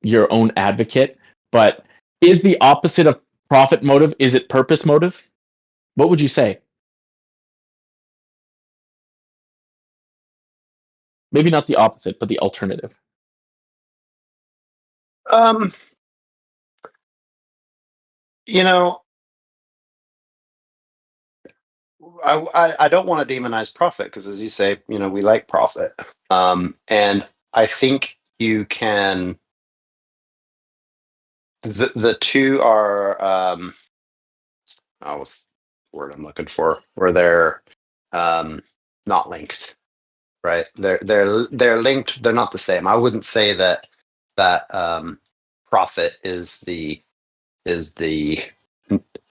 S1: your own advocate, but is the opposite of profit motive, is it purpose motive? What would you say? Maybe not the opposite, but the alternative.
S2: Um, you know, I don't want to demonize profit because, as you say, you know, we like profit. And I think you can. The two are what's the word I'm looking for? Where they're not linked, right? They're linked. They're not the same. I wouldn't say that profit is the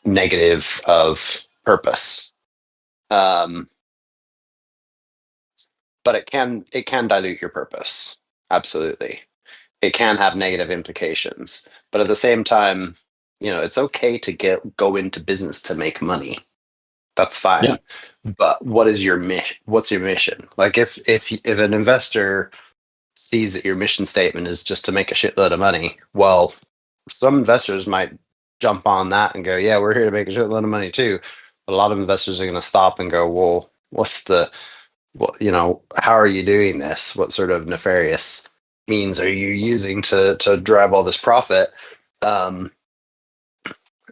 S2: negative of purpose. But it can dilute your purpose. Absolutely. It can have negative implications. But at the same time, you know, it's okay to go into business to make money. That's fine.
S1: Yeah.
S2: But what is your mission? What's your mission? Like if an investor sees that your mission statement is just to make a shitload of money, well, some investors might jump on that and go, yeah, we're here to make a shitload of money too. But a lot of investors are going to stop and go, well, you know, how are you doing this? What sort of nefarious means are you using to drive all this profit? And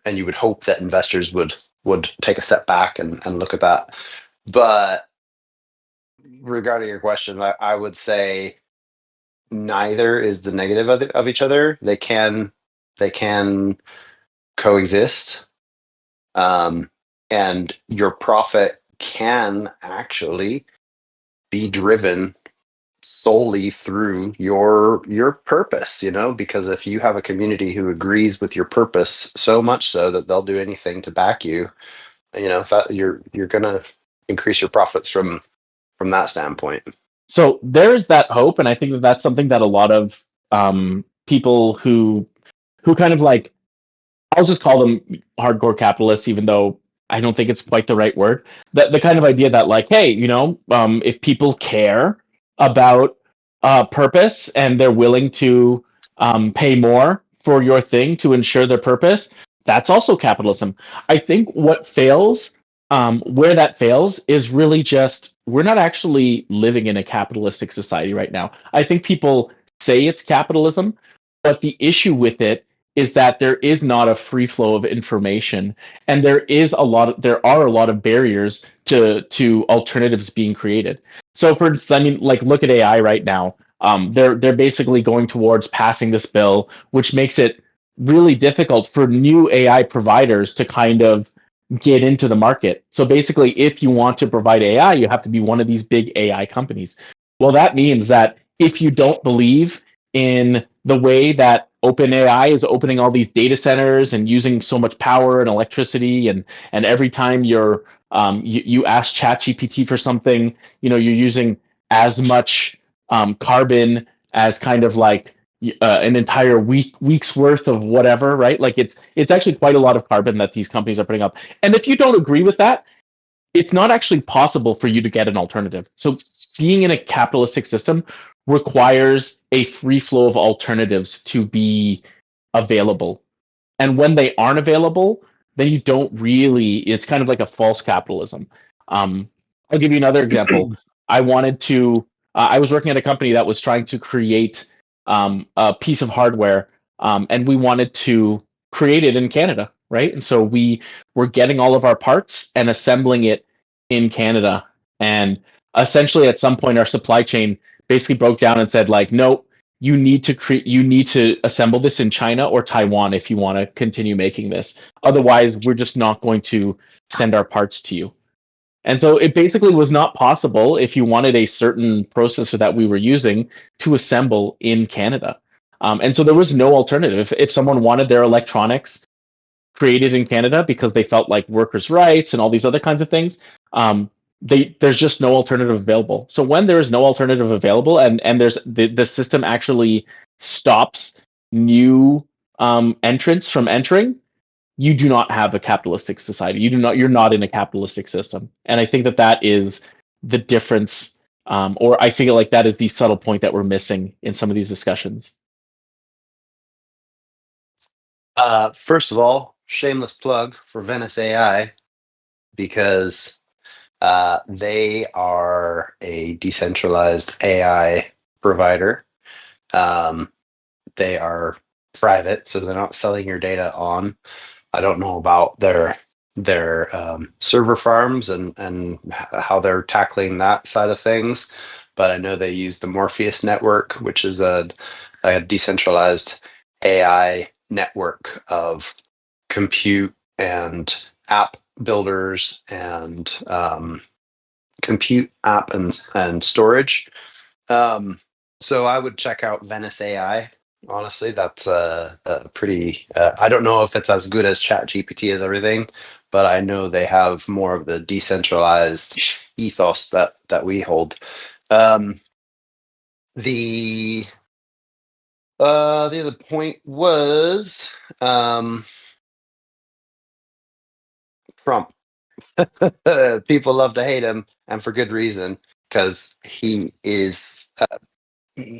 S2: you would hope that investors would take a step back and look at that. But regarding your question, I would say neither is the negative of each other. They can coexist, and your profit can actually be driven solely through your purpose, you know, because if you have a community who agrees with your purpose so much so that they'll do anything to back you, you know, that you're gonna increase your profits from that standpoint.
S1: So there is that hope, and I think that that's something that a lot of people who kind of like, I'll just call them hardcore capitalists, even though I don't think it's quite the right word. The kind of idea that like, hey, you know, if people care about purpose and they're willing to pay more for your thing to ensure their purpose, that's also capitalism. I think what fails, where that fails, is really just we're not actually living in a capitalistic society right now. I think people say it's capitalism, but the issue with it is that there is not a free flow of information, and there are a lot of barriers to alternatives being created. So for instance, I mean, like look at AI right now. They're basically going towards passing this bill, which makes it really difficult for new AI providers to kind of get into the market. So basically, if you want to provide AI, you have to be one of these big AI companies. Well, that means that if you don't believe in the way that OpenAI is opening all these data centers and using so much power and electricity, and every time you ask ChatGPT for something, you know, you're using as much carbon as kind of like an entire week's worth of whatever, right? Like it's actually quite a lot of carbon that these companies are putting up. And if you don't agree with that, it's not actually possible for you to get an alternative. So being in a capitalistic system requires a free flow of alternatives to be available. And when they aren't available, then you don't really, it's kind of like a false capitalism. I'll give you another example. I wanted to, I was working at a company that was trying to create a piece of hardware, and we wanted to create it in Canada, right? And so we were getting all of our parts and assembling it in Canada. And essentially, at some point, our supply chain basically broke down and said, like, no, you need to create, you need to assemble this in China or Taiwan if you want to continue making this. Otherwise, we're just not going to send our parts to you. And so it basically was not possible if you wanted a certain processor that we were using to assemble in Canada. And so there was no alternative. If someone wanted their electronics created in Canada because they felt like workers' rights and all these other kinds of things, there's just no alternative available. So when there is no alternative available, and there's the system actually stops new entrants from entering, you do not have a capitalistic society. You're not in a capitalistic system. And I think that is the difference, or I feel like that is the subtle point that we're missing in some of these discussions.
S2: First of all, shameless plug for Venice AI, because they are a decentralized AI provider. They are private, so they're not selling your data on. I don't know about their server farms and how they're tackling that side of things, but I know they use the Morpheus network, which is a decentralized AI network of compute and app builders and compute app and storage. So I would check out Venice AI. Honestly, that's a pretty. I don't know if it's as good as ChatGPT as everything, but I know they have more of the decentralized ethos that we hold. The other point was Trump. People love to hate him, and for good reason, because he is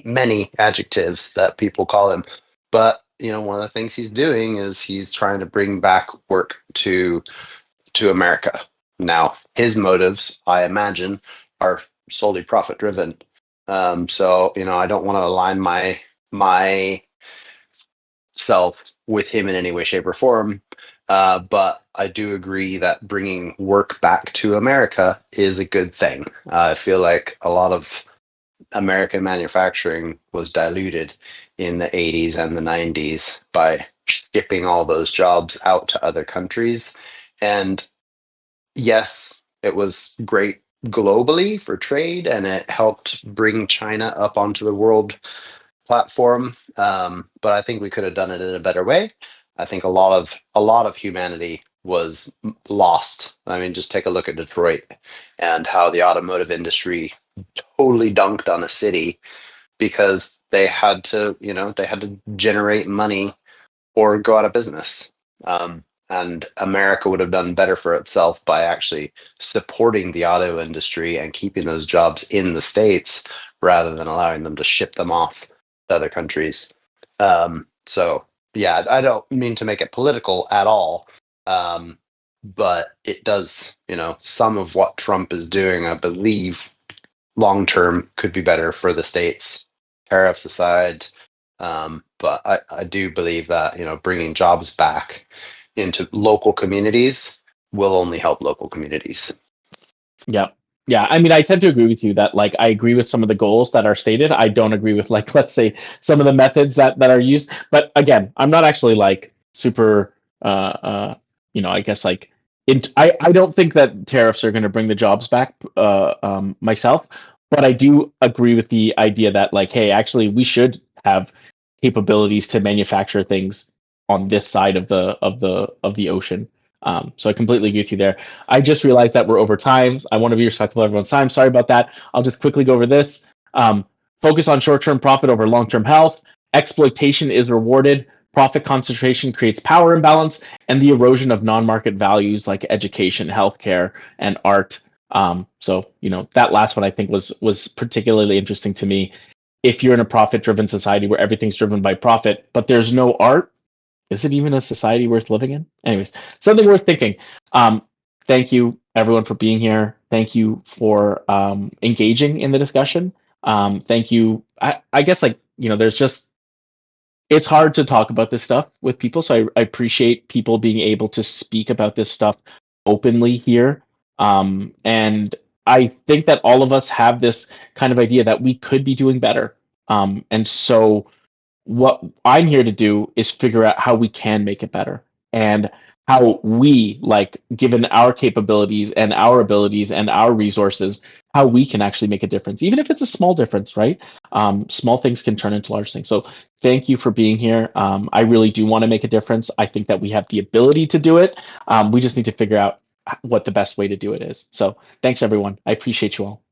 S2: many adjectives that people call him. But one of the things he's doing is he's trying to bring back work to America. Now, his motives, I imagine, are solely profit driven. So I don't want to align my self with him in any way, shape, or form. But I do agree that bringing work back to America is a good thing. I feel like a lot of American manufacturing was diluted in the 80s and the 90s by shipping all those jobs out to other countries. And yes, it was great globally for trade, and it helped bring China up onto the world platform. But I think we could have done it in a better way. I think a lot of humanity was lost. I mean, just take a look at Detroit and how the automotive industry totally dunked on a city because they had to generate money or go out of business. And America would have done better for itself by actually supporting the auto industry and keeping those jobs in the States rather than allowing them to ship them off to other countries. So yeah, I don't mean to make it political at all. But it does, some of what Trump is doing, I believe, long term could be better for the States, tariffs aside. But I do believe that, bringing jobs back into local communities will only help local communities.
S1: Yeah. Yeah. I mean, I tend to agree with you that, like, I agree with some of the goals that are stated. I don't agree with, like, let's say some of the methods that are used. But again, I'm not actually like super, I guess like, I don't think that tariffs are going to bring the jobs back myself. But I do agree with the idea that, like, hey, actually, we should have capabilities to manufacture things on this side of the ocean. So I completely agree with you there. I just realized that we're over time. I want to be respectful of everyone's time. Sorry about that. I'll just quickly go over this. Focus on short-term profit over long-term health. Exploitation is rewarded. Profit concentration creates power imbalance, and the erosion of non-market values like education, healthcare, and art. So that last one I think was particularly interesting to me. if you're in a profit-driven society where everything's driven by profit, but there's no art, is it even a society worth living in? Anyways, something worth thinking. Thank you everyone for being here. Thank you for engaging in the discussion. Thank you. I guess there's just, it's hard to talk about this stuff with people. So I appreciate people being able to speak about this stuff openly here. And I think that all of us have this kind of idea that we could be doing better. And so what I'm here to do is figure out how we can make it better and how we, like, given our capabilities and our abilities and our resources, how we can actually make a difference, even if it's a small difference, right? Small things can turn into large things. So thank you for being here. I really do want to make a difference. I think that we have the ability to do it. We just need to figure out what the best way to do it is. So thanks, everyone. I appreciate you all.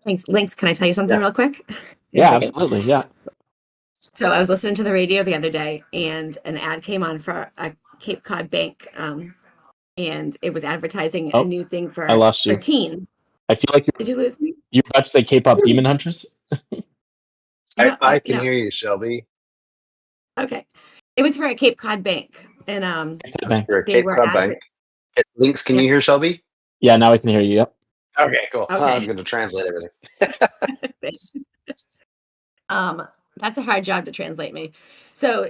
S4: Thanks. Lynx, can I tell you something real quick?
S1: Yeah, absolutely. Yeah.
S4: So I was listening to the radio the other day, and an ad came on for a Cape Cod bank, and it was advertising a new thing for
S1: I lost you.
S4: teens.
S1: I feel like
S4: Did you lose me?
S1: you're about to say K-pop Demon Hunters.
S2: I can hear you, Shelby.
S4: Okay, it was for a Cape Cod bank, and
S2: For a
S4: they
S2: Cape
S4: were
S2: Cod bank. Links, can you hear Shelby?
S1: Yeah, now I can hear you. Yep.
S2: Okay, cool.
S4: Okay.
S2: I was going to translate everything.
S4: That's a hard job to translate me. So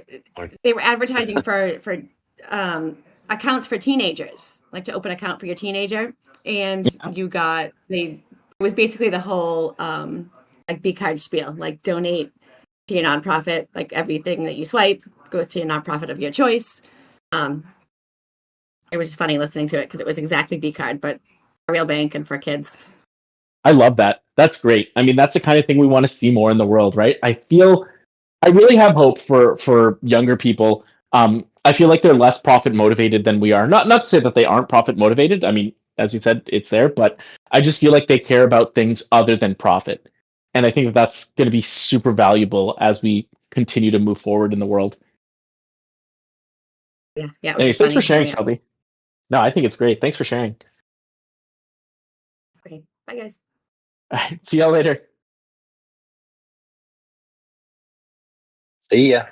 S4: they were advertising for accounts for teenagers, like to open an account for your teenager, and it was basically the whole like BCard spiel, like donate to your nonprofit, like everything that you swipe goes to your nonprofit of your choice. It was just funny listening to it because it was exactly BCard, but a real bank and for kids.
S1: I love that. That's great. I mean, that's the kind of thing we want to see more in the world, right? I really have hope for younger people. I feel like they're less profit motivated than we are. Not to say that they aren't profit motivated. I mean, as we said, it's there, but I just feel like they care about things other than profit. And I think that that's going to be super valuable as we continue to move forward in the world.
S4: Yeah. It was
S1: Anyways,
S4: just
S1: thanks
S4: funny.
S1: for sharing, Shelby. No, I think it's great. Thanks for sharing.
S4: Okay. Bye, guys.
S1: All right, see y'all later.
S2: See ya.